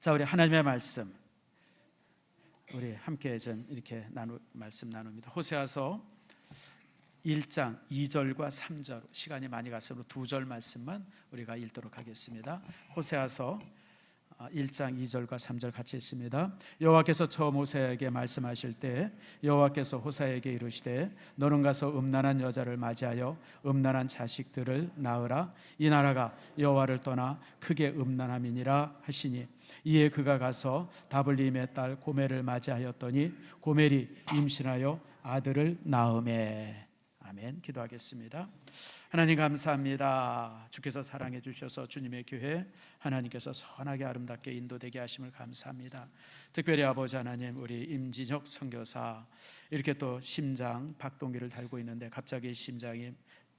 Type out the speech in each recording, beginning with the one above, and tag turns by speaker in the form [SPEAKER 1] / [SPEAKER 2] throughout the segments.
[SPEAKER 1] 자, 우리 하나님의 말씀 우리 함께 좀 이렇게 말씀 나눕니다. 호세아서 1장 2절과 3절, 시간이 많이 갔으므로 2절 말씀만 우리가 읽도록 하겠습니다. 호세아서 1장 2절과 3절 같이 읽습니다. 여호와께서 처음 호세아에게 말씀하실 때 여호와께서 호세아에게 이르시되 너는 가서 음란한 여자를 맞이하여 음란한 자식들을 낳으라. 이 나라가 여호와를 떠나 크게 음란함이니라 하시니, 이에 그가 가서 다블림의 딸 고멜을 맞이하였더니 고멜이 임신하여 아들을 낳으매. 아멘. 기도하겠습니다. 하나님 감사합니다. 주께서 사랑해 주셔서 주님의 교회 하나님께서 선하게 아름답게 인도되게 하심을 감사합니다. 특별히 아버지 하나님, 우리 임진혁 선교사 이렇게 또 심장 박동기를 달고 있는데 갑자기 심장이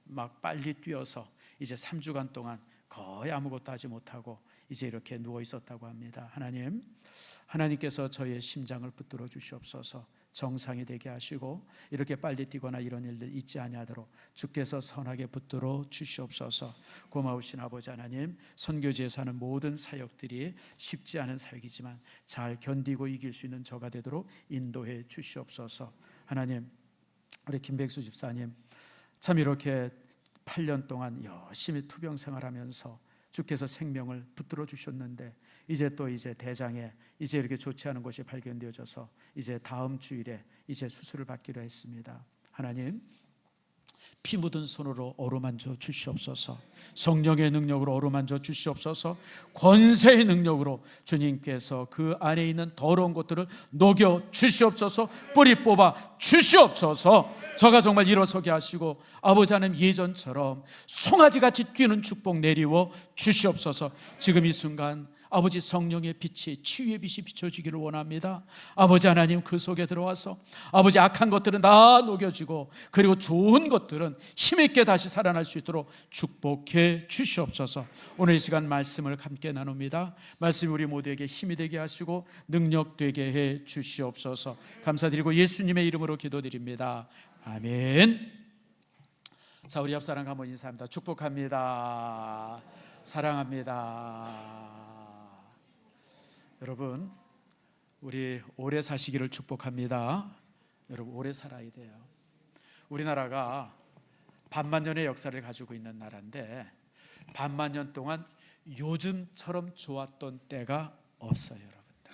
[SPEAKER 1] 막 빨리 뛰어서 이제 3주간 동안 거의 아무것도 하지 못하고 이제 이렇게 누워 있었다고 합니다. 하나님께서 저희의 심장을 붙들어 주시옵소서. 정상이 되게 하시고 이렇게 빨리 뛰거나 이런 일들 있지 아니하도록 주께서 선하게 붙들어 주시옵소서. 고마우신 아버지 하나님, 선교지에 사는 모든 사역들이 쉽지 않은 사역이지만 잘 견디고 이길 수 있는 저가 되도록 인도해 주시옵소서. 하나님, 우리 김백수 집사님 참 이렇게 8년 동안 열심히 투병 생활하면서 주께서 생명을 붙들어 주셨는데 이제 대장에 이제 이렇게 좋지 않은 것이 발견되어져서 이제 다음 주일에 이제 수술을 받기로 했습니다. 하나님, 피 묻은 손으로 어루만져 주시옵소서. 성령의 능력으로 어루만져 주시옵소서. 권세의 능력으로 주님께서 그 안에 있는 더러운 것들을 녹여 주시옵소서. 뿌리 뽑아 주시옵소서. 저가 정말 일어서게 하시고 아버지 하나님, 예전처럼 송아지같이 뛰는 축복 내리워 주시옵소서. 지금 이 순간 아버지 성령의 빛이, 치유의 빛이 비춰지기를 원합니다. 아버지 하나님, 그 속에 들어와서 아버지 악한 것들은 다 녹여지고 그리고 좋은 것들은 힘있게 다시 살아날 수 있도록 축복해 주시옵소서. 오늘 이 시간 말씀을 함께 나눕니다. 말씀이 우리 모두에게 힘이 되게 하시고 능력 되게 해 주시옵소서. 감사드리고 예수님의 이름으로 기도드립니다. 아멘. 자, 우리 옆 사람 한번 인사합니다. 축복합니다. 사랑합니다. 여러분, 우리 오래 사시기를 축복합니다. 여러분, 오래 살아야 돼요. 우리나라가 반만년의 역사를 가지고 있는 나라인데 반만년 동안 요즘처럼 좋았던 때가 없어요. 여러분들,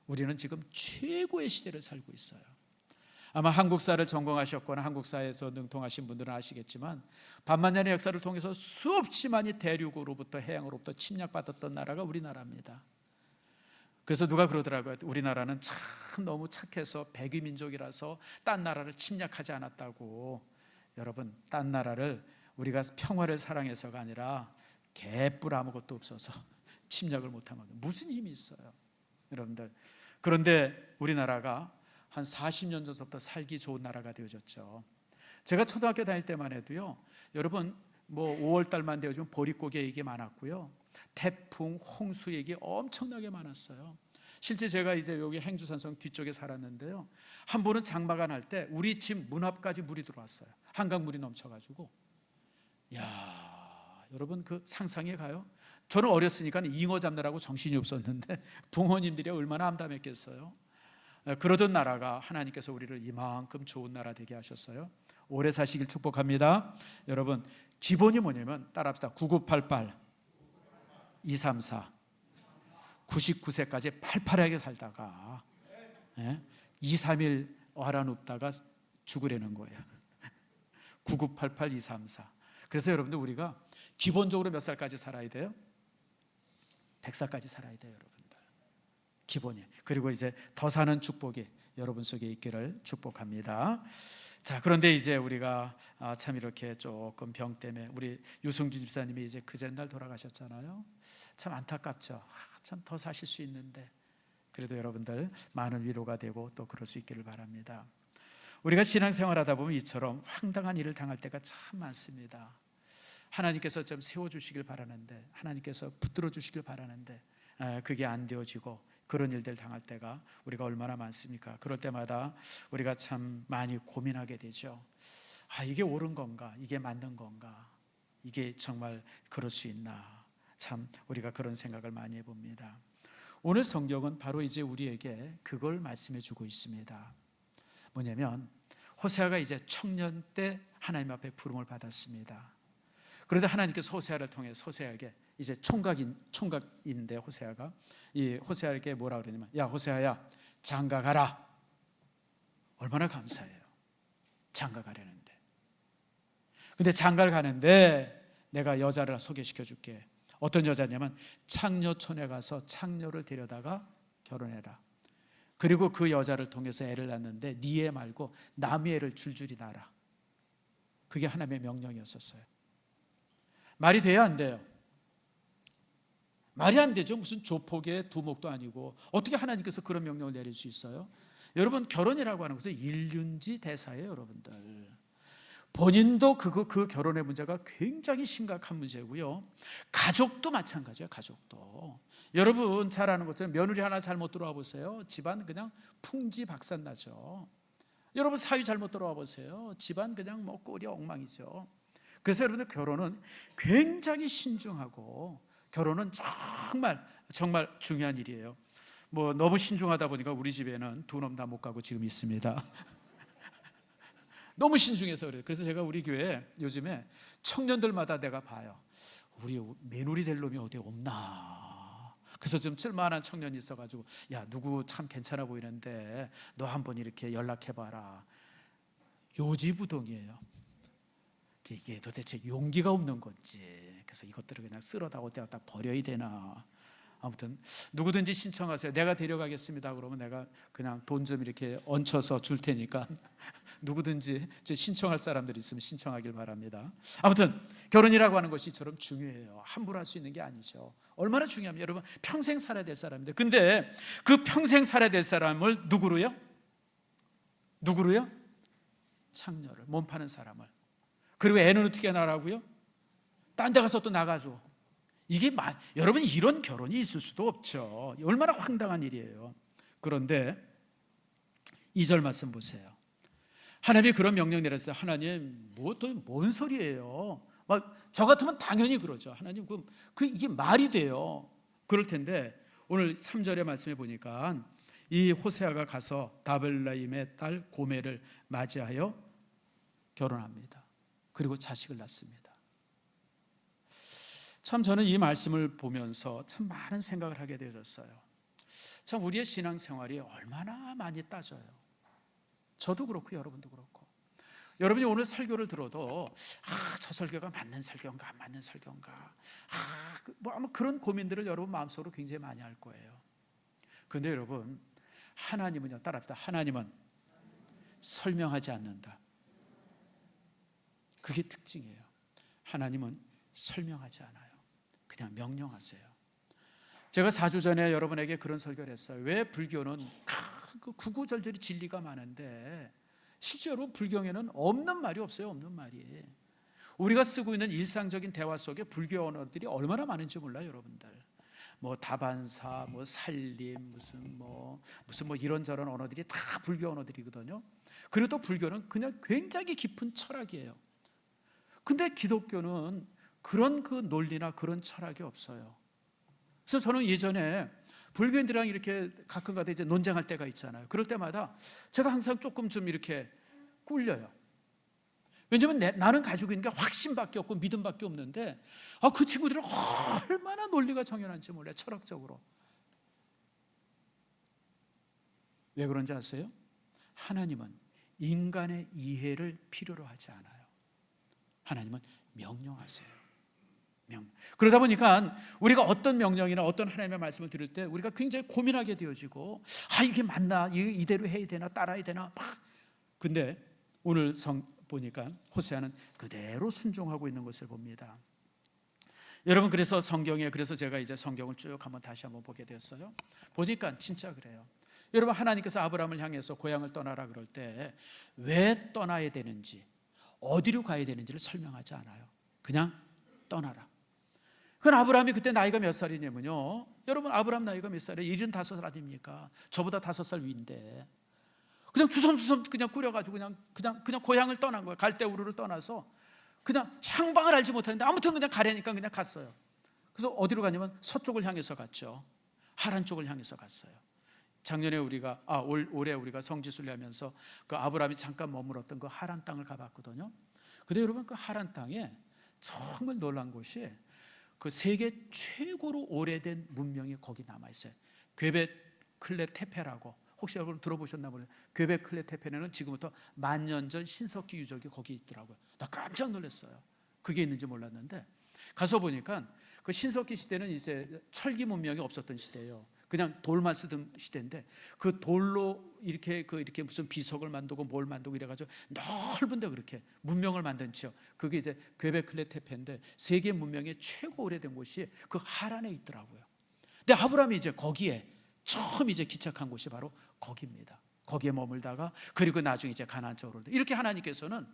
[SPEAKER 1] 우리는 지금 최고의 시대를 살고 있어요. 아마 한국사를 전공하셨거나 한국사에서 능통하신 분들은 아시겠지만 반만년의 역사를 통해서 수없이 많이 대륙으로부터 해양으로부터 침략받았던 나라가 우리나라입니다. 그래서 누가 그러더라고요. 우리나라는 참 너무 착해서 백위민족이라서 딴 나라를 침략하지 않았다고. 여러분, 딴 나라를 우리가 평화를 사랑해서가 아니라 개뿔 아무것도 없어서 침략을 못한 겁니다. 무슨 힘이 있어요, 여러분들. 그런데 우리나라가 한 40년 전부터 살기 좋은 나라가 되어졌죠. 제가 초등학교 다닐 때만 해도요, 여러분, 5월 달만 되어지면 보릿고개 얘기 많았고요, 태풍, 홍수 얘기 엄청나게 많았어요. 실제 제가 이제 여기 행주산성 뒤쪽에 살았는데요, 한 번은 장마가 날 때 우리 집 문 앞까지 물이 들어왔어요. 한강물이 넘쳐가지고. 야, 여러분, 그 상상해 가요? 저는 어렸으니까 잉어 잡느라고 정신이 없었는데 부모님들이 얼마나 암담했겠어요. 그러던 나라가 하나님께서 우리를 이만큼 좋은 나라 되게 하셨어요. 오래 사시길 축복합니다. 여러분, 기본이 뭐냐면 따라합시다. 9988 234 99세까지 팔팔하게 살다가 2, 3일 와라 눕다가 죽으려는 거예요. 9988 234. 그래서 여러분들, 우리가 기본적으로 몇 살까지 살아야 돼요? 100살까지 살아야 돼요, 여러분들. 기본이. 그리고 이제 더 사는 축복이 여러분 속에 있기를 축복합니다. 자, 그런데 이제 우리가 참 이렇게 조금 병 때문에 우리 유승준 집사님이 이제 그전날 돌아가셨잖아요. 참 안타깝죠. 참 더 사실 수 있는데 그래도 여러분들 많은 위로가 되고 또 그럴 수 있기를 바랍니다. 우리가 신앙생활하다 보면 이처럼 황당한 일을 당할 때가 참 많습니다. 하나님께서 좀 세워주시길 바라는데, 하나님께서 붙들어 주시길 바라는데 그게 안 되어지고 그런 일들 당할 때가 우리가 얼마나 많습니까? 그럴 때마다 우리가 참 많이 고민하게 되죠. 이게 옳은 건가? 이게 맞는 건가? 이게 정말 그럴 수 있나? 참 우리가 그런 생각을 많이 해봅니다. 오늘 성경은 바로 이제 우리에게 그걸 말씀해 주고 있습니다. 뭐냐면 호세아가 이제 청년 때 하나님 앞에 부름을 받았습니다. 그런데 하나님께서 호세아를 통해 호세아에게 이제 총각인데 호세아가 이 호세아에게 뭐라 그러냐면 야 호세아야 장가 가라. 얼마나 감사해요. 장가 가려는데. 근데 장가를 가는데 내가 여자를 소개시켜 줄게. 어떤 여자냐면 창녀촌에 가서 창녀를 데려다가 결혼해라. 그리고 그 여자를 통해서 애를 낳는데 네 애 말고 남의 애를 줄줄이 낳아라. 그게 하나님의 명령이었었어요. 말이 돼야 안 돼요? 말이 안 되죠. 무슨 조폭의 두목도 아니고 어떻게 하나님께서 그런 명령을 내릴 수 있어요? 여러분 결혼이라고 하는 것은 일륜지 대사예요. 여러분들 본인도 그 결혼의 문제가 굉장히 심각한 문제고요. 가족도 마찬가지예요. 가족도 여러분 잘 아는 것처럼 며느리 하나 잘못 들어와 보세요. 집안 그냥 풍지박산 나죠. 여러분 사위 잘못 들어와 보세요. 집안 그냥 뭐 꼴이 엉망이죠. 그래서 여러분들 결혼은 굉장히 신중하고 결혼은 정말 중요한 일이에요. 뭐 너무 신중하다 보니까 우리 집에는 두 놈 다 못 가고 지금 있습니다. 너무 신중해서 그래요. 그래서 제가 우리 교회 요즘에 청년들마다 내가 봐요. 우리 매놀이 될 놈이 어디 없나. 그래서 좀 쓸만한 청년이 있어가지고 야 누구 참 괜찮아 보이는데 너 한번 이렇게 연락해봐라. 요지부동이에요. 이게 도대체 용기가 없는 건지. 그래서 이것들을 그냥 쓸어다 어디다 갖다 버려야 되나. 아무튼 누구든지 신청하세요. 내가 데려가겠습니다. 그러면 내가 그냥 돈 좀 이렇게 얹혀서 줄 테니까 누구든지 신청할 사람들이 있으면 신청하길 바랍니다. 아무튼 결혼이라고 하는 것이 이처럼 중요해요. 함부로 할 수 있는 게 아니죠. 얼마나 중요하면 여러분 평생 살아야 될 사람인데 근데 그 평생 살아야 될 사람을 누구로요? 창녀를 몸 파는 사람을. 그리고 애는 어떻게 나라고요? 딴 데 가서 또 나가줘. 이게 여러분 이런 결혼이 있을 수도 없죠. 얼마나 황당한 일이에요. 그런데 2절 말씀 보세요. 하나님이 그런 명령 내렸어요. 하나님 뭔 소리예요? 저 같으면 당연히 그러죠. 하나님 이게 말이 돼요. 그럴 텐데 오늘 3절의 말씀에 보니까 이 호세아가 가서 다벨라임의 딸 고멜을 맞이하여 결혼합니다. 그리고 자식을 낳습니다. 참 저는 이 말씀을 보면서 참 많은 생각을 하게 되었어요. 참 우리의 신앙생활이 얼마나 많이 따져요. 저도 그렇고 여러분도 그렇고. 여러분이 오늘 설교를 들어도 저 설교가 맞는 설교인가 안 맞는 설교인가 아마 그런 고민들을 여러분 마음속으로 굉장히 많이 할 거예요. 그런데 여러분 하나님은요, 따라합시다. 하나님은 설명하지 않는다. 그게 특징이에요. 하나님은 설명하지 않아요. 그냥 명령하세요. 제가 4주 전에 여러분에게 그런 설교를 했어요. 왜 불교는 구구절절히 진리가 많은데 실제로 불경에는 없는 말이 없어요. 없는 말이. 우리가 쓰고 있는 일상적인 대화 속에 불교 언어들이 얼마나 많은지 몰라요, 여러분들. 뭐 다반사, 뭐 살림, 무슨 이런저런 언어들이 다 불교 언어들이거든요. 그리고 또 불교는 그냥 굉장히 깊은 철학이에요. 근데 기독교는 그런 그 논리나 그런 철학이 없어요. 그래서 저는 예전에 불교인들이랑 이렇게 가끔가다 이제 논쟁할 때가 있잖아요. 그럴 때마다 제가 항상 조금 좀 이렇게 꿀려요. 왜냐하면 나는 가지고 있는 게 확신밖에 없고 믿음밖에 없는데 그 친구들은 얼마나 논리가 정연한지 몰라요. 철학적으로. 왜 그런지 아세요? 하나님은 인간의 이해를 필요로 하지 않아요. 하나님은 명령하세요. 그러다 보니까 우리가 어떤 명령이나 어떤 하나님의 말씀을 들을 때 우리가 굉장히 고민하게 되어지고 이게 맞나? 이대로 해야 되나? 따라야 되나? 근데 오늘 보니까 호세아는 그대로 순종하고 있는 것을 봅니다. 여러분 그래서 제가 이제 성경을 쭉 다시 한번 보게 되었어요. 보니까 진짜 그래요. 여러분 하나님께서 아브라함을 향해서 고향을 떠나라 그럴 때 왜 떠나야 되는지 어디로 가야 되는지를 설명하지 않아요. 그냥 떠나라. 그건 아브라함이 그때 나이가 몇 살이냐면요. 여러분 아브라함 나이가 몇 살이에요? 75살 아닙니까? 저보다 5살 위인데 그냥 주섬주섬 그냥 꾸려가지고 그냥 고향을 떠난 거예요. 갈대우르를 떠나서 그냥 향방을 알지 못하는데 아무튼 그냥 가려니까 그냥 갔어요. 그래서 어디로 가냐면 서쪽을 향해서 갔죠. 하란 쪽을 향해서 갔어요. 작년에 우리가 올해 우리가 성지순례 하면서 그 아브라함이 잠깐 머물었던 그 하란 땅을 가봤거든요. 근데 여러분, 그 하란 땅에 정말 놀란 곳이 그 세계 최고로 오래된 문명이 거기 남아 있어요. 괴베클레 테페라고, 혹시 여러분 들어보셨나 보네요. 괴베클레 테페는 지금부터 10,000년 전 신석기 유적이 거기 있더라고요. 나 깜짝 놀랐어요. 그게 있는지 몰랐는데 가서 보니까 그 신석기 시대는 이제 철기 문명이 없었던 시대예요. 그냥 돌만 쓰던 시대인데 그 돌로 이렇게 무슨 비석을 만들고 뭘 만들고 이래가지고 넓은데 그렇게 문명을 만든 지역, 그게 이제 괴베클레 테페인데 세계 문명의 최고 오래된 곳이 그 하란에 있더라고요. 근데 아브라함이 이제 거기에 처음 이제 기착한 곳이 바로 거기입니다. 거기에 머물다가 그리고 나중에 이제 가나안 쪽으로, 이렇게 하나님께서는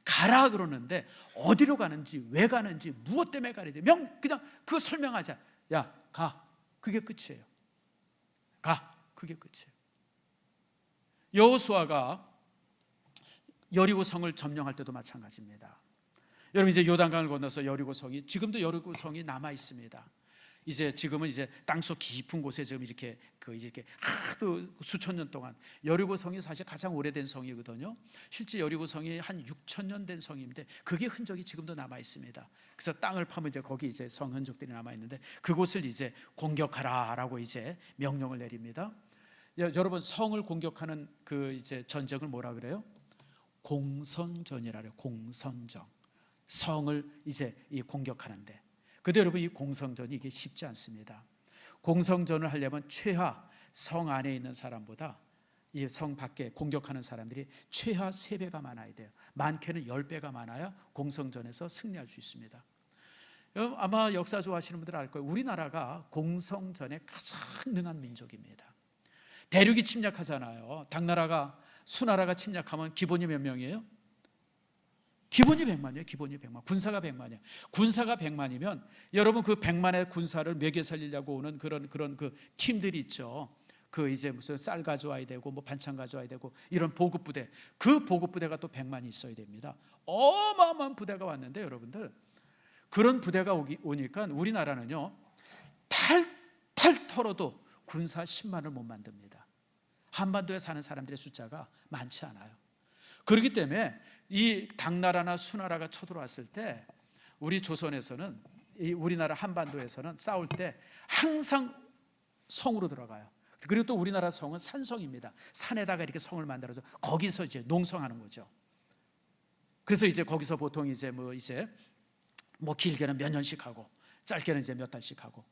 [SPEAKER 1] 가라 그러는데 어디로 가는지, 왜 가는지, 무엇 때문에 가야 돼, 그냥 그거 설명하자. 야, 가. 그게 끝이에요. 가. 그게 끝이에요. 여호수아가 여리고 성을 점령할 때도 마찬가지입니다. 여러분, 이제 요단강을 건너서 여리고성이, 지금도 여리고성이 남아 있습니다. 지금은 이제 땅속 깊은 곳에 지금 이렇게 하도 수천 년 동안, 여리고성이 사실 가장 오래된 성이거든요. 실제 여리고성이 한 6,000년 된 성인데 그게 흔적이 지금도 남아 있습니다. 그래서 땅을 파면 이제 거기 이제 성 흔적들이 남아 있는데 그곳을 이제 공격하라라고 이제 명령을 내립니다. 여러분, 성을 공격하는 그 이제 전쟁을 뭐라 그래요? 공성전이라 그래요. 공성전. 성을 이제 공격하는데. 근데 여러분, 이 공성전이 이게 쉽지 않습니다. 공성전을 하려면 최하, 성 안에 있는 사람보다 이 성 밖에 공격하는 사람들이 최하 3배가 많아야 돼요. 많게는 10배가 많아야 공성전에서 승리할 수 있습니다. 아마 역사 좋아하시는 분들 알 거예요. 우리나라가 공성전에 가장 능한 민족입니다. 대륙이 침략하잖아요. 당나라가, 수나라가 침략하면 기본이 몇 명이에요? 기본이 100만이에요. 기본이 100만. 군사가 100만이에요. 군사가 100만이면 여러분, 그 100만의 군사를 먹여 살리려고 오는 그런 그 팀들이 있죠. 그 이제 무슨 쌀 가져와야 되고 뭐 반찬 가져와야 되고 이런 보급부대, 그 보급부대가 또 100만이 있어야 됩니다. 어마어마한 부대가 왔는데 여러분들, 그런 부대가 오니까 우리나라는요, 탈탈 털어도 군사 10만을 못 만듭니다. 한반도에 사는 사람들의 숫자가 많지 않아요. 그렇기 때문에 이 당나라나 수나라가 쳐들어왔을 때 우리 조선에서는, 우리나라 한반도에서는 싸울 때 항상 성으로 들어가요. 그리고 또 우리나라 성은 산성입니다. 산에다가 이렇게 성을 만들어서 거기서 이제 농성하는 거죠. 그래서 이제 거기서 보통 이제 뭐 길게는 몇 년씩 하고 짧게는 이제 몇 달씩 하고.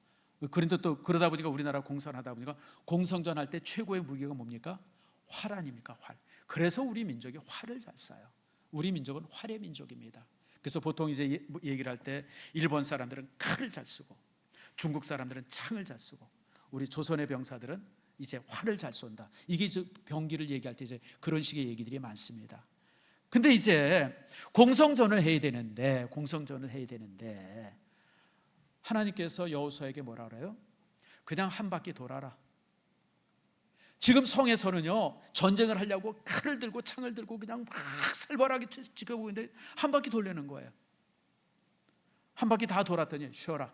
[SPEAKER 1] 그런데 또 그러다 보니까 우리나라 공성하다 보니까 공성전 할 때 최고의 무기가 뭡니까? 활 아닙니까? 활. 그래서 우리 민족이 활을 잘 쏴요. 우리 민족은 활의 민족입니다. 그래서 보통 이제 얘기를 할 때 일본 사람들은 칼을 잘 쓰고 중국 사람들은 창을 잘 쓰고 우리 조선의 병사들은 이제 활을 잘 쏜다. 이게 이제 병기를 얘기할 때 이제 그런 식의 얘기들이 많습니다. 근데 이제 공성전을 해야 되는데 하나님께서 여호수아에게 뭐라 그래요? 그냥 한 바퀴 돌아라. 지금 성에서는요, 전쟁을 하려고 칼을 들고 창을 들고 그냥 막 살벌하게 지켜보고 있는데 한 바퀴 돌리는 거예요. 한 바퀴 다 돌았더니 쉬어라.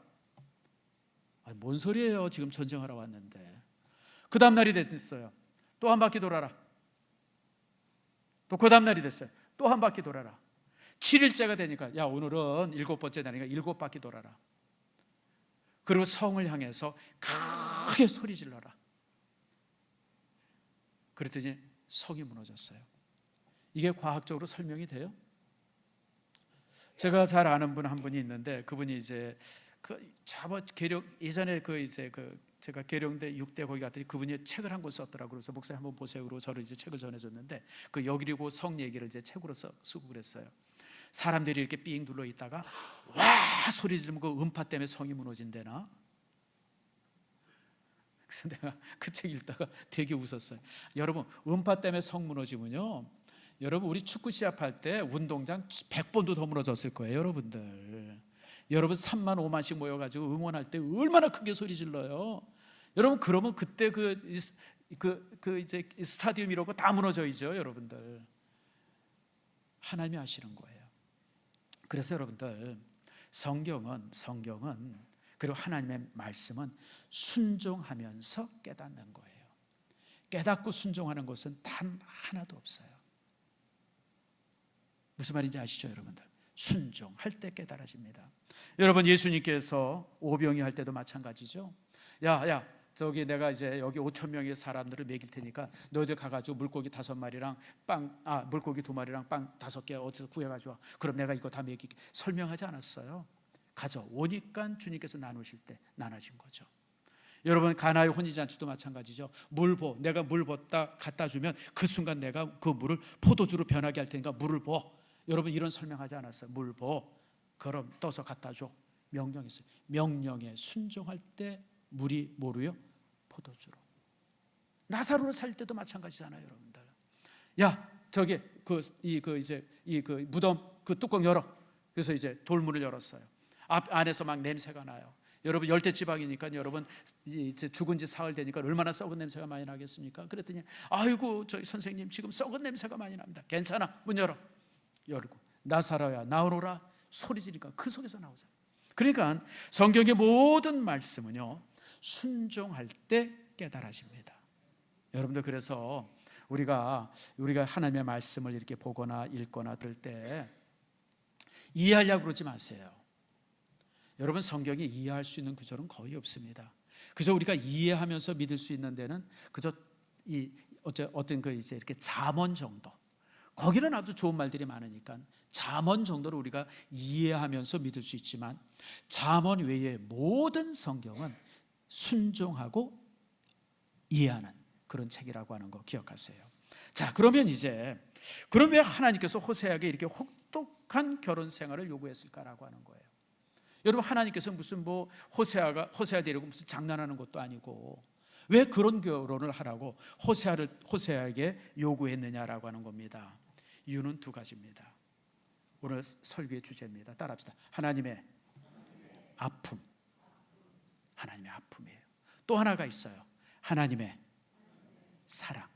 [SPEAKER 1] 뭔 소리예요? 지금 전쟁하러 왔는데. 그 다음 날이 됐어요. 또 한 바퀴 돌아라. 또 그 다음 날이 됐어요. 또 한 바퀴 돌아라. 7일째가 되니까, 야, 오늘은 7번째 날이니까 7바퀴 돌아라. 그리고 성을 향해서 크게 소리 질러라. 그랬더니 성이 무너졌어요. 이게 과학적으로 설명이 돼요? 제가 잘 아는 분 한 분이 있는데, 그분이 이제 예전에 제가 계룡대 6대 거기 갔더니 그분이 책을 한 권 썼더라고요. 그래서 목사님 한번 보세요. 그러고 저를 이제 책을 전해줬는데 그 여리고 성 얘기를 이제 책으로 쓰고 그랬어요. 사람들이 이렇게 삥 둘러 있다가 와 소리 지르면 그 음파 때문에 성이 무너진대나. 그래서 내가 그 책 읽다가 되게 웃었어요. 여러분, 음파 때문에 성 무너지면요, 여러분 우리 축구 시합할 때 운동장 100번도 더 무너졌을 거예요. 여러분 3만 5만씩 모여가지고 응원할 때 얼마나 크게 소리 질러요. 여러분, 그러면 그때 이제 스타디움 이러고 다 무너져있죠. 여러분들, 하나님이 하시는 거예요. 그래서 여러분들, 성경은 그리고 하나님의 말씀은 순종하면서 깨닫는 거예요. 깨닫고 순종하는 것은 단 하나도 없어요. 무슨 말인지 아시죠, 여러분들? 순종할 때 깨달아집니다. 여러분, 예수님께서 오병이 할 때도 마찬가지죠. 야, 저기 내가 이제 여기 5천 명의 사람들을 먹일 테니까 너희들 가가지고 물고기 5마리랑 물고기 2마리랑 빵 5개 어디서 구해가지고 와. 그럼 내가 이거 다 먹이게. 설명하지 않았어요. 가져오니까 주님께서 나누실 때 나눠진 거죠. 여러분, 가나의 혼인잔치도 마찬가지죠. 내가 물 붓다 갖다 주면 그 순간 내가 그 물을 포도주로 변하게 할 테니까 물을 부어. 여러분, 이런 설명하지 않았어요. 물 부어. 그럼 떠서 갖다 줘. 명령했어요. 명령에 순종할 때 물이 뭐로요? 포도주로. 나사로를 살 때도 마찬가지잖아요, 여러분들. 야, 저기 그 무덤 그 뚜껑 열어. 그래서 이제 돌문을 열었어요. 안에서 막 냄새가 나요. 여러분, 열대 지방이니까 여러분 이제 죽은 지 사흘 되니까 얼마나 썩은 냄새가 많이 나겠습니까? 그랬더니 아이고 저희 선생님 지금 썩은 냄새가 많이 납니다. 괜찮아, 문 열어. 열고 나사로야 나오너라 소리 지르니까 그 속에서 나오잖아요. 그러니까 성경의 모든 말씀은요, 순종할 때 깨달아집니다. 여러분들, 그래서 우리가 하나님의 말씀을 이렇게 보거나 읽거나 들을 때 이해하려고 그러지 마세요. 여러분, 성경이 이해할 수 있는 구절은 거의 없습니다. 그저 우리가 이해하면서 믿을 수 있는 데는 그저 어떤 이제 이렇게 잠언 정도, 거기는 아주 좋은 말들이 많으니까 잠언 정도로 우리가 이해하면서 믿을 수 있지만 잠언 외의 모든 성경은 순종하고 이해하는 그런 책이라고 하는 거 기억하세요. 자, 그러면 그럼 왜 하나님께서 호세아에게 이렇게 혹독한 결혼 생활을 요구했을까라고 하는 거예요. 여러분, 하나님께서 무슨 호세아 데리고 무슨 장난하는 것도 아니고 왜 그런 결혼을 하라고 호세아에게 요구했느냐라고 하는 겁니다. 이유는 두 가지입니다. 오늘 설교의 주제입니다. 따라합시다. 하나님의 아픔. 하나님의 아픔이에요. 또 하나가 있어요. 하나님의 사랑.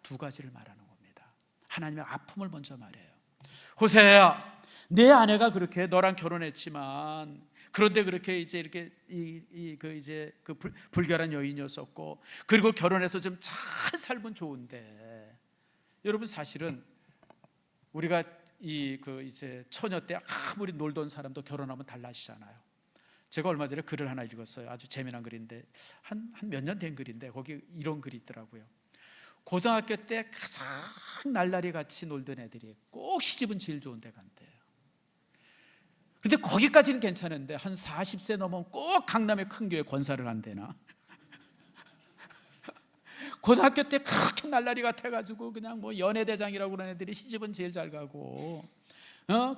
[SPEAKER 1] 두 가지를 말하는 겁니다. 하나님의 아픔을 먼저 말해요. 호세아야, 내 아내가 그렇게 너랑 결혼했지만 그런데 그렇게 이제 이렇게 불결한 여인이었었고, 그리고 결혼해서 좀 잘 살면 좋은데, 여러분, 사실은 우리가 이제 처녀 때 아무리 놀던 사람도 결혼하면 달라지잖아요. 제가 얼마 전에 글을 하나 읽었어요. 아주 재미난 글인데 한 몇 년 된 글인데 거기 이런 글이 있더라고요. 고등학교 때 가장 날라리 같이 놀던 애들이 꼭 시집은 제일 좋은 데 간대요. 근데 거기까지는 괜찮은데 한 40세 넘으면 꼭 강남의 큰 교회 권사를 한대나. 고등학교 때 그렇게 날라리 같아가지고 그냥 뭐 연예대장이라고 그러는 애들이 시집은 제일 잘 가고,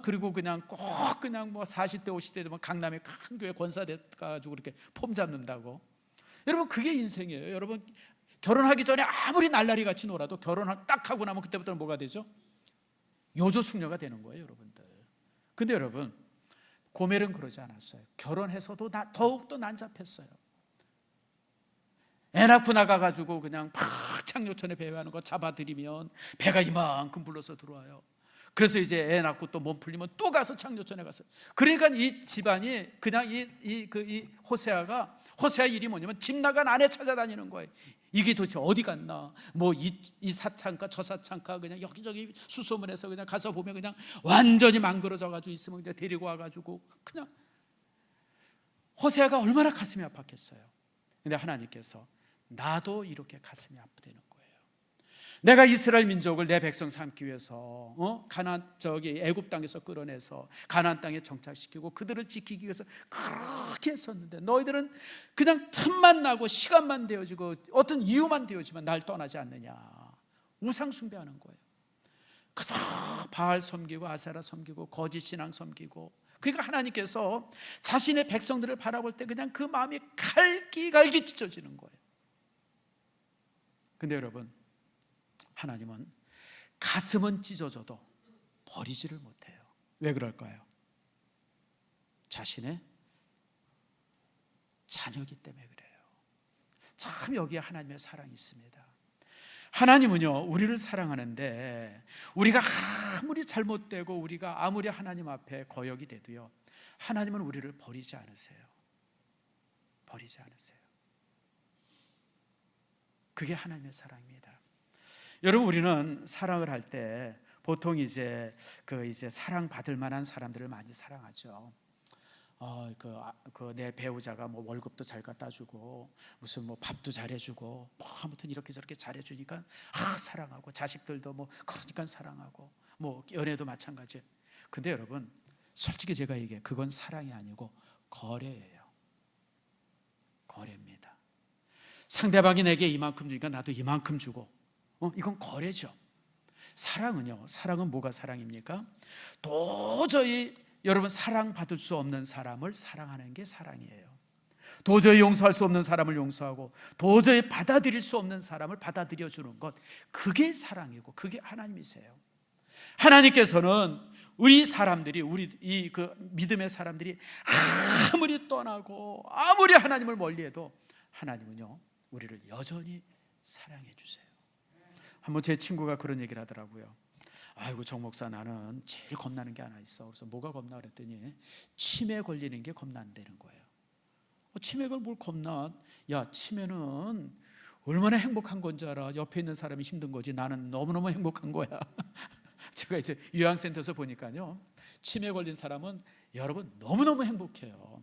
[SPEAKER 1] 그리고 그냥 꼭 그냥 뭐 40대 50대 되면 강남의 큰 교회 권사 돼가지고 이렇게 폼 잡는다고. 여러분, 그게 인생이에요. 여러분, 결혼하기 전에 아무리 날라리 같이 놀아도 결혼 딱 하고 나면 그때부터는 뭐가 되죠? 요조숙녀가 되는 거예요, 여러분들. 근데 여러분, 고멜은 그러지 않았어요. 결혼해서도 더욱더 난잡했어요. 애 낳고 나가가지고 그냥 팍 창녀촌에 배회하는 거 잡아들이면 배가 이만큼 불러서 들어와요. 그래서 이제 애 낳고 또 몸 풀리면 또 가서 창녀촌에 갔어요. 그러니까 이 집안이 그냥 이 호세아 일이 뭐냐면 집 나간 아내 찾아다니는 거예요. 이게 도대체 어디 갔나? 뭐 이 사창가 저 사창가 그냥 여기저기 수소문해서 그냥 가서 보면 그냥 완전히 망그러져가지고 있으면 그냥 데리고 와가지고 그냥. 호세아가 얼마나 가슴이 아팠겠어요. 근데 하나님께서 나도 이렇게 가슴이 아프다는 거예요. 내가 이스라엘 민족을 내 백성 삼기 위해서 애굽 땅에서 끌어내서 가나안 땅에 정착시키고 그들을 지키기 위해서 그렇게 했었는데 너희들은 그냥 틈만 나고 시간만 되어지고 어떤 이유만 되어지면 날 떠나지 않느냐. 우상 숭배하는 거예요. 그래서 바알 섬기고 아세라 섬기고 거짓 신앙 섬기고. 그러니까 하나님께서 자신의 백성들을 바라볼 때 그냥 그 마음이 갈기갈기 찢어지는 거예요. 근데 여러분, 하나님은 가슴은 찢어져도 버리지를 못해요. 왜 그럴까요? 자신의 자녀이기 때문에 그래요. 참 여기에 하나님의 사랑이 있습니다. 하나님은요, 우리를 사랑하는데 우리가 아무리 잘못되고 우리가 아무리 하나님 앞에 거역이 돼도요, 하나님은 우리를 버리지 않으세요. 버리지 않으세요. 그게 하나님의 사랑입니다. 여러분, 우리는 사랑을 할 때 보통 이제 사랑받을 만한 사람들을 많이 사랑하죠. 내 배우자가 뭐 월급도 잘 갖다 주고 무슨 뭐 밥도 잘해주고 뭐 아무튼 이렇게 저렇게 잘해주니까 사랑하고, 자식들도 뭐 그러니까 사랑하고, 뭐 연애도 마찬가지예요. 근데 여러분, 솔직히 제가 얘기해, 그건 사랑이 아니고 거래예요. 거래입니다. 상대방이 내게 이만큼 주니까 나도 이만큼 주고, 이건 거래죠. 사랑은요, 사랑은 뭐가 사랑입니까? 도저히 여러분, 사랑받을 수 없는 사람을 사랑하는 게 사랑이에요. 도저히 용서할 수 없는 사람을 용서하고, 도저히 받아들일 수 없는 사람을 받아들여 주는 것, 그게 사랑이고 그게 하나님이세요. 하나님께서는 우리 사람들이, 우리 그 믿음의 사람들이 아무리 떠나고 아무리 하나님을 멀리해도 하나님은요, 우리를 여전히 사랑해 주세요. 한번 제 친구가 그런 얘기를 하더라고요. 아이고, 정 목사, 나는 제일 겁나는 게 하나 있어. 그래서 뭐가 겁나 그랬더니 치매 걸리는 게 겁난다는 거예요. 치매가 뭘 겁나? 야, 치매는 얼마나 행복한 건지 알아? 옆에 있는 사람이 힘든 거지, 나는 너무너무 행복한 거야. 제가 이제 요양센터에서 보니까요, 치매 걸린 사람은 여러분 너무너무 행복해요.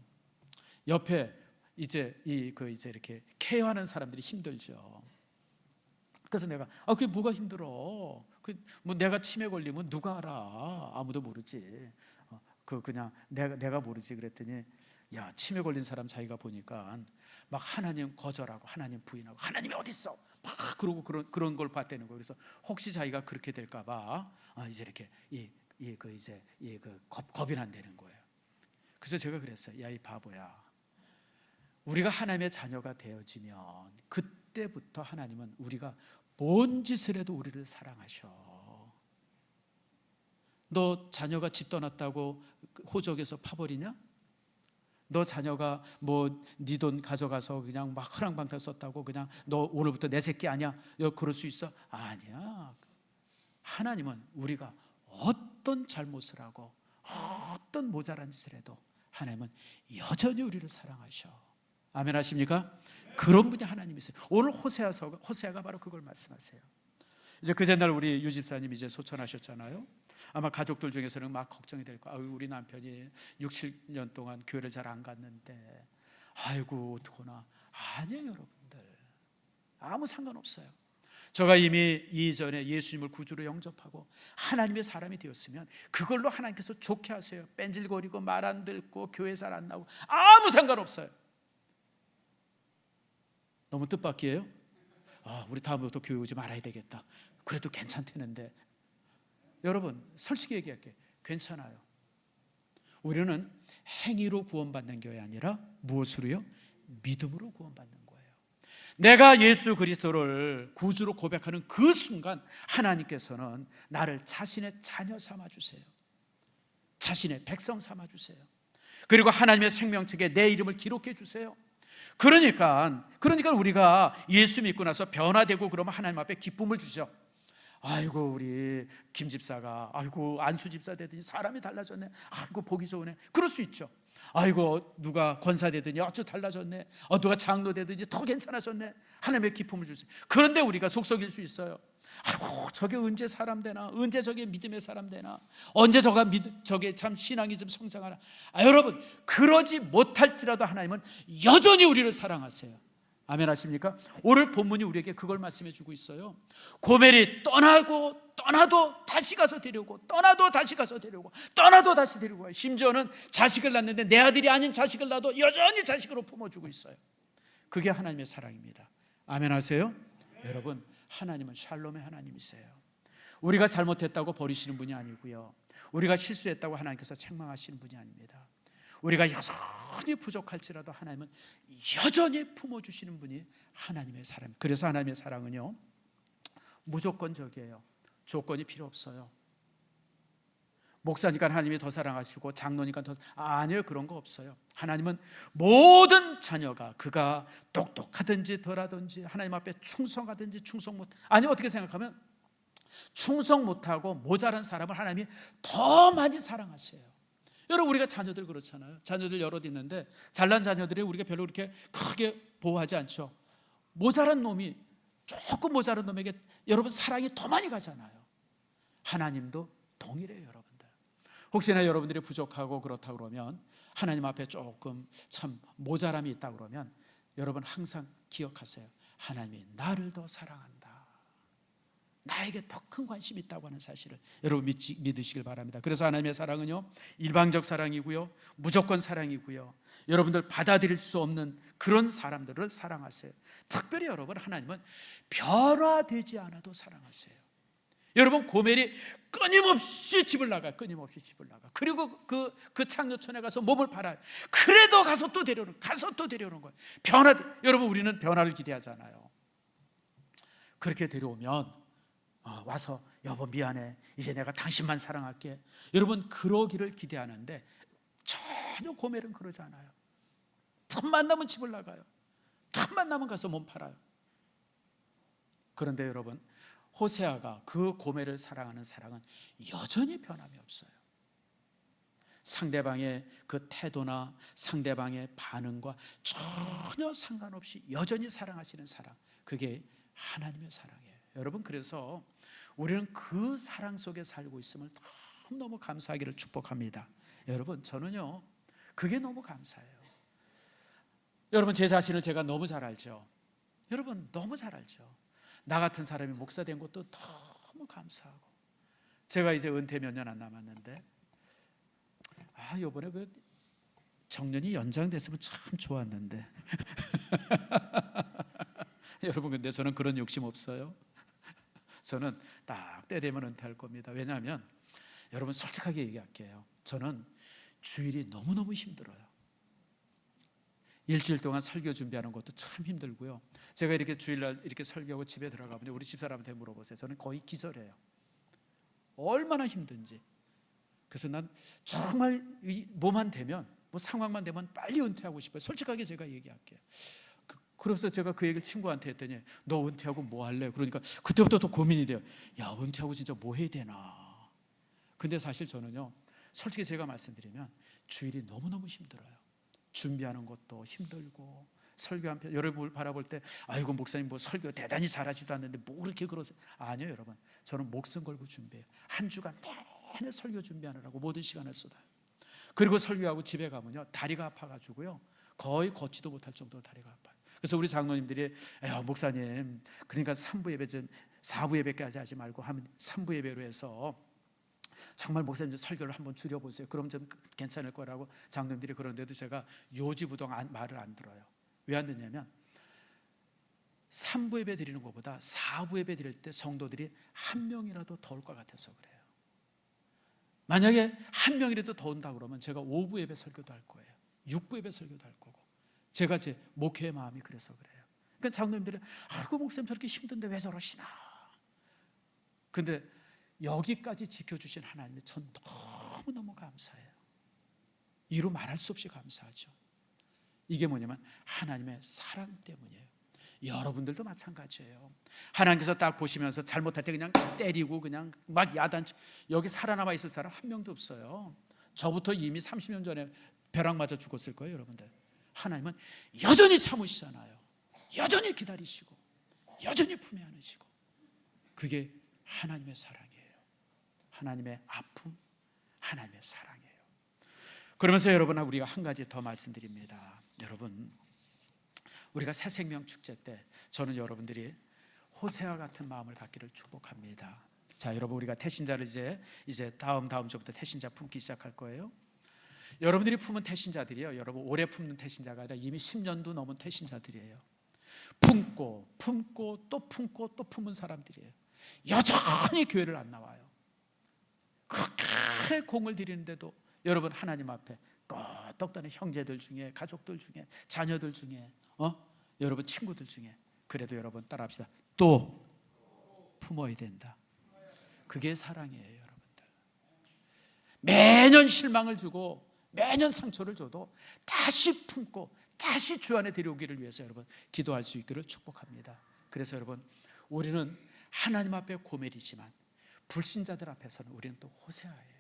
[SPEAKER 1] 옆에 이제 이렇게 케어하는 사람들이 힘들죠. 그래서 내가 그게 뭐가 힘들어? 뭐 내가 치매 걸리면 누가 알아? 아무도 모르지. 그냥 내가 모르지. 그랬더니 야, 치매 걸린 사람 자기가 보니까 막 하나님 거절하고 하나님 부인하고 하나님이 어디 있어? 막 그러고 그런 걸 봤다는 거예요. 그래서 혹시 자기가 그렇게 될까봐 이제 이렇게 겁이 난다는 거예요. 그래서 제가 그랬어요. 야, 이 바보야. 우리가 하나님의 자녀가 되어지면 그때부터 하나님은 우리가 뭔 짓을 해도 우리를 사랑하셔. 너 자녀가 집 떠났다고 호적에서 파버리냐? 너 자녀가 뭐 네 돈 가져가서 그냥 막 허랑방탕 썼다고 그냥 너 오늘부터 내 새끼 아니야? 그럴 수 있어? 아니야. 하나님은 우리가 어떤 잘못을 하고 어떤 모자란 짓을 해도 하나님은 여전히 우리를 사랑하셔. 아멘 하십니까? 그런 분이 하나님이세요. 오늘 호세아가 바로 그걸 말씀하세요. 이제 그 전날 우리 유 집사님 이제 소천하셨잖아요. 아마 가족들 중에서는 막 걱정이 될 거야. 우리 남편이 6, 7년 동안 교회를 잘 안 갔는데 아이고 어떡하나. 아니에요, 여러분들. 아무 상관없어요. 제가 이미 이전에 예수님을 구주로 영접하고 하나님의 사람이 되었으면 그걸로 하나님께서 좋게 하세요. 뺀질거리고 말 안 듣고 교회 잘 안 나오고 아무 상관없어요. 너무 뜻밖이에요? 우리 다음부터 교회 오지 말아야 되겠다. 그래도 괜찮다는데. 여러분, 솔직히 얘기할게요. 괜찮아요. 우리는 행위로 구원받는 게 아니라 무엇으로요? 믿음으로 구원받는 거예요. 내가 예수 그리스도를 구주로 고백하는 그 순간 하나님께서는 나를 자신의 자녀 삼아주세요. 자신의 백성 삼아주세요. 그리고 하나님의 생명책에 내 이름을 기록해 주세요. 그러니까 우리가 예수 믿고 나서 변화되고 그러면 하나님 앞에 기쁨을 주죠. 아이고, 우리 김 집사가 아이고 안수 집사 되더니 사람이 달라졌네. 아이고, 보기 좋으네. 그럴 수 있죠. 아이고, 누가 권사 되더니 아주 달라졌네. 누가 장로 되더니 더 괜찮아졌네. 하나님의 기쁨을 주세요. 그런데 우리가 속썩일 수 있어요. 아이고, 저게 언제 사람 되나? 언제 저게 믿음의 사람 되나? 언제 저게 참 신앙이 좀 성장하나? 여러분, 그러지 못할지라도 하나님은 여전히 우리를 사랑하세요. 아멘 하십니까? 오늘 본문이 우리에게 그걸 말씀해 주고 있어요. 고멜이 떠나도 다시 가서 데려오고, 떠나도 다시 가서 데려오고, 떠나도 다시 데리고 와요. 심지어는 자식을 낳는데 내 아들이 아닌 자식을 낳아도 여전히 자식으로 품어주고 있어요. 그게 하나님의 사랑입니다. 아멘 하세요? 여러분, 하나님은 샬롬의 하나님이세요. 우리가 잘못했다고 버리시는 분이 아니고요, 우리가 실수했다고 하나님께서 책망하시는 분이 아닙니다. 우리가 여전히 부족할지라도 하나님은 여전히 품어주시는 분이 하나님의 사랑. 그래서 하나님의 사랑은요, 무조건적이에요. 조건이 필요 없어요. 목사니까 하나님이 더 사랑하시고 장로니까 더 아니요, 그런 거 없어요. 하나님은 모든 자녀가 그가 똑똑하든지 덜하든지 하나님 앞에 충성하든지 충성 못, 아니 어떻게 생각하면 충성 못하고 모자란 사람을 하나님이 더 많이 사랑하세요. 여러분 우리가 자녀들 그렇잖아요. 자녀들 여럿 있는데 잘난 자녀들이 우리가 별로 그렇게 크게 보호하지 않죠. 모자란 놈이 조금 모자란 놈에게 여러분 사랑이 더 많이 가잖아요. 하나님도 동일해요, 여러분들. 혹시나 여러분들이 부족하고 그렇다 그러면 하나님 앞에 조금 참 모자람이 있다 그러면 여러분 항상 기억하세요. 하나님이 나를 더 사랑한다. 나에게 더 큰 관심이 있다고 하는 사실을 여러분 믿으시길 바랍니다. 그래서 하나님의 사랑은요, 일방적 사랑이고요, 무조건 사랑이고요, 여러분들 받아들일 수 없는 그런 사람들을 사랑하세요. 특별히 여러분, 하나님은 변화되지 않아도 사랑하세요. 여러분, 고멜이 끊임없이 집을 나가요. 끊임없이 집을 나가. 그리고 그 창녀촌에 가서 몸을 팔아요. 그래도 가서 또 데려오는 거예요. 여러분, 우리는 변화를 기대하잖아요. 그렇게 데려오면 와서 여보 미안해, 이제 내가 당신만 사랑할게. 여러분, 그러기를 기대하는데 전혀 고멜은 그러지 않아요. 틈만 나면 집을 나가요. 틈만 나면 가서 몸 팔아요. 그런데 여러분, 호세아가 그 고멜을 사랑하는 사랑은 여전히 변함이 없어요. 상대방의 그 태도나 상대방의 반응과 전혀 상관없이 여전히 사랑하시는 사랑, 그게 하나님의 사랑이에요. 여러분, 그래서 우리는 그 사랑 속에 살고 있음을 너무너무 감사하기를 축복합니다. 여러분, 저는요 그게 너무 감사해요. 여러분, 제 자신을 제가 너무 잘 알죠. 여러분, 너무 잘 알죠. 나 같은 사람이 목사 된 것도 너무 감사하고, 제가 이제 은퇴 몇 년 안 남았는데 이번에 그 정년이 연장됐으면 참 좋았는데 여러분, 근데 저는 그런 욕심 없어요. 저는 딱 때 되면 은퇴할 겁니다. 왜냐하면 여러분, 솔직하게 얘기할게요. 저는 주일이 너무너무 힘들어요. 일주일 동안 설교 준비하는 것도 참 힘들고요. 제가 이렇게 주일날 이렇게 설교하고 집에 들어가면 우리 집사람한테 물어보세요. 저는 거의 기절해요. 얼마나 힘든지. 그래서 난 정말 뭐만 되면, 뭐 상황만 되면 빨리 은퇴하고 싶어요. 솔직하게 제가 얘기할게요. 그래서 제가 그 얘기를 친구한테 했더니 너 은퇴하고 뭐 할래? 그러니까 그때부터 또 고민이 돼요. 야, 은퇴하고 진짜 뭐 해야 되나. 근데 사실 저는요, 솔직히 제가 말씀드리면 주일이 너무너무 힘들어요. 준비하는 것도 힘들고, 설교한 편, 여러분을 바라볼 때 아이고 목사님 뭐 설교 대단히 잘하지도 않는데 뭐 그렇게 그러세요. 아니요, 여러분, 저는 목숨 걸고 준비해요. 한 주간 내내 설교 준비하느라고 모든 시간을 쏟아요. 그리고 설교하고 집에 가면요, 다리가 아파가지고요, 거의 걷지도 못할 정도로 다리가 아파요. 그래서 우리 장로님들이 야, 목사님, 그러니까 3부 예배 좀 4부 예배까지 하지 말고 하면 3부 예배로 해서 정말 목사님 설교를 한번 줄여보세요. 그럼 좀 괜찮을 거라고 장로님들이 그러는데도 제가 요지부동 말을 안 들어요. 왜 안 듣냐면 3부 예배 드리는 것보다 4부 예배 드릴 때 성도들이 한 명이라도 더 올 것 같아서 그래요. 만약에 한 명이라도 더 온다 그러면 제가 5부 예배 설교도 할 거예요. 6부 예배 설교도 할 거고. 제가 제 목회의 마음이 그래서 그래요. 그러니까 장로님들이 그 목사님 저렇게 힘든데 왜 저러시나. 근데 여기까지 지켜주신 하나님이 전 너무너무 감사해요. 이루 말할 수 없이 감사하죠. 이게 뭐냐면 하나님의 사랑 때문이에요. 여러분들도 마찬가지예요. 하나님께서 딱 보시면서 잘못할 때 그냥 때리고 그냥 막 야단치, 여기 살아남아 있을 사람 한 명도 없어요. 저부터 이미 30년 전에 벼락 맞아 죽었을 거예요, 여러분들. 하나님은 여전히 참으시잖아요. 여전히 기다리시고 여전히 품에 안으시고, 그게 하나님의 사랑이에요. 하나님의 아픔, 하나님의 사랑이에요. 그러면서 여러분, 우리가 한 가지 더 말씀드립니다. 여러분, 우리가 새 생명 축제 때 저는 여러분들이 호세아 같은 마음을 갖기를 축복합니다. 자, 여러분, 우리가 태신자를 이제 다음 주부터 태신자 품기 시작할 거예요. 여러분들이 품은 태신자들이요, 여러분 오래 품는 태신자가 아니라 이미 10년도 넘은 태신자들이에요. 품고 또 품고 또 품은 사람들이에요. 여전히 교회를 안 나와요. 그렇게 공을 들이는데도 여러분, 하나님 앞에 끄떡거리는 형제들 중에, 가족들 중에, 자녀들 중에, 여러분 친구들 중에, 그래도 여러분 따라합시다. 또 품어야 된다. 그게 사랑이에요, 여러분들. 매년 실망을 주고 매년 상처를 줘도 다시 품고 다시 주 안에 데려오기를 위해서 여러분 기도할 수 있기를 축복합니다. 그래서 여러분, 우리는 하나님 앞에 고멜이지만 불신자들 앞에서는 우리는 또 호세아예요.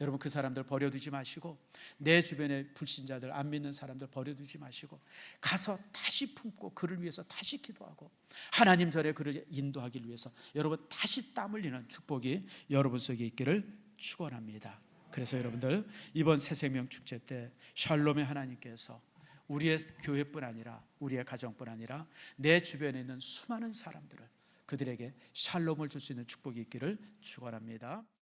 [SPEAKER 1] 여러분, 그 사람들 버려두지 마시고, 내 주변의 불신자들, 안 믿는 사람들 버려두지 마시고 가서 다시 품고 그를 위해서 다시 기도하고 하나님 전에 그를 인도하기 위해서 여러분 다시 땀 흘리는 축복이 여러분 속에 있기를 축원합니다. 그래서 여러분들, 이번 새생명 축제 때 샬롬의 하나님께서 우리의 교회뿐 아니라 우리의 가정뿐 아니라 내 주변에 있는 수많은 사람들을, 그들에게 샬롬을 줄 수 있는 축복이 있기를 축원합니다.